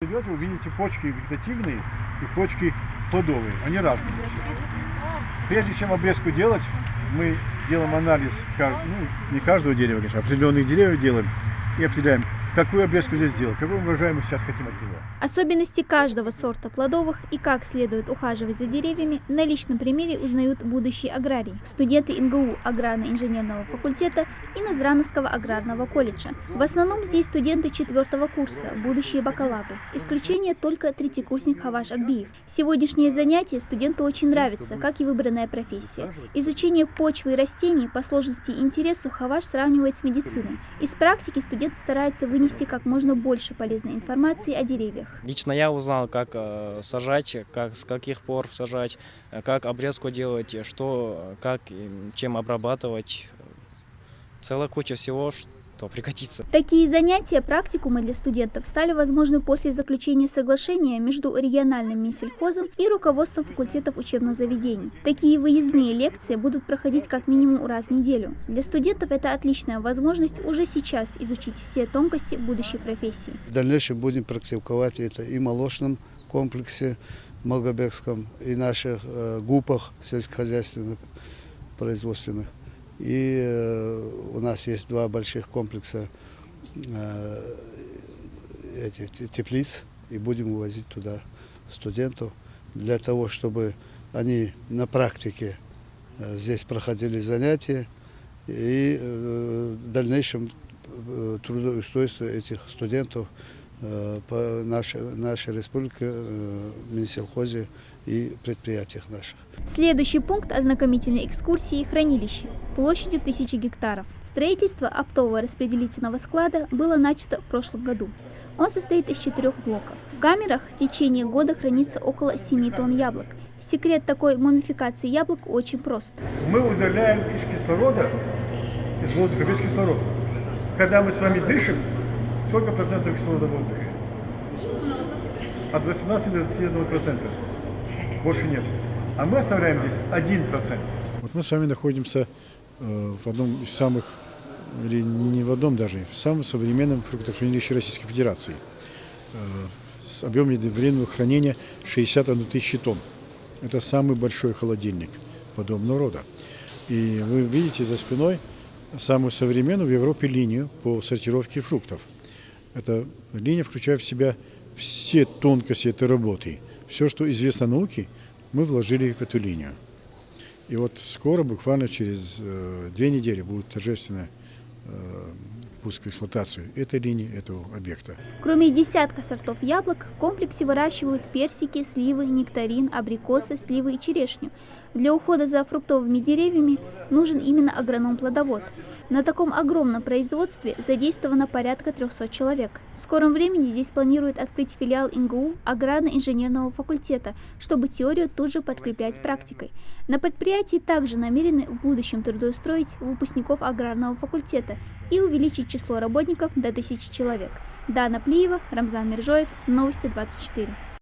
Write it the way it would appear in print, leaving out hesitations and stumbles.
берете, вы видите почки вегетативные и почки плодовые. Они разные. Прежде чем обрезку делать, мы делаем анализ, не каждого дерева, конечно, определенных деревьев делаем и определяем, какую обрезку здесь сделать, какой урожай мы сейчас хотим от него. Особенности каждого сорта плодовых и как следует ухаживать за деревьями на личном примере узнают будущие аграрии, студенты ИНГУ аграрно-инженерного факультета и Назрановского аграрного колледжа. В основном здесь студенты 4-го курса, будущие бакалавры. Исключение только третьекурсник Хаваш Акбиев. Сегодняшнее занятие студенту очень нравится, как и выбранная профессия. Изучение почвы и растений по сложности и интересу Хаваш сравнивает с медициной. Из практики студент старается вынести как можно больше полезной информации о деревьях. Лично я узнал, как сажать, с каких пор сажать, как обрезку делать, чем обрабатывать. Целая куча всего, что пригодится. Такие занятия, практикумы для студентов стали возможны после заключения соглашения между региональным Минсельхозом и руководством факультетов учебных заведений. Такие выездные лекции будут проходить как минимум раз в неделю. Для студентов это отличная возможность уже сейчас изучить все тонкости будущей профессии. В дальнейшем будем практиковать это и в молочном комплексе Малгобекском, и наших ГУПах сельскохозяйственных, производственных. И у нас есть 2 больших комплекса теплиц, и будем увозить туда студентов для того, чтобы они на практике здесь проходили занятия и в дальнейшем трудоустройство этих студентов по нашей республике, Минсельхозе и предприятиях наших. Следующий пункт ознакомительной экскурсии – хранилище площадью 1000 гектаров. Строительство оптового распределительного склада было начато в прошлом году. Он состоит из 4 блоков. В камерах в течение года хранится около 7 тонн яблок. Секрет такой мумификации яблок очень прост. Мы удаляем из кислорода, из воздуха без кислорода. Когда мы с вами дышим, сколько процентов кислорода в воздухе? От 18 до 21%. Больше нет. А мы оставляем здесь 1%. Вот мы с вами находимся в одном из самых, или не в одном даже, в самом современном фруктохранилище Российской Федерации. С объемом временного хранения 61 тысячи тонн. Это самый большой холодильник подобного рода. И вы видите за спиной самую современную в Европе линию по сортировке фруктов. Эта линия включает в себя все тонкости этой работы. Все, что известно науке, мы вложили в эту линию. И вот скоро, буквально через 2 недели, будет торжественный пуск в эксплуатацию этой линии, этого объекта. Кроме десятка сортов яблок, в комплексе выращивают персики, сливы, нектарин, абрикосы, сливы и черешню. Для ухода за фруктовыми деревьями нужен именно агроном-плодовод. На таком огромном производстве задействовано порядка 300 человек. В скором времени здесь планируют открыть филиал ИНГУ аграрно-инженерного факультета, чтобы теорию тут же подкреплять практикой. На предприятии также намерены в будущем трудоустроить выпускников аграрного факультета и увеличить число работников до 1000 человек. Дана Плиева, Рамзан Миржоев, Новости 24.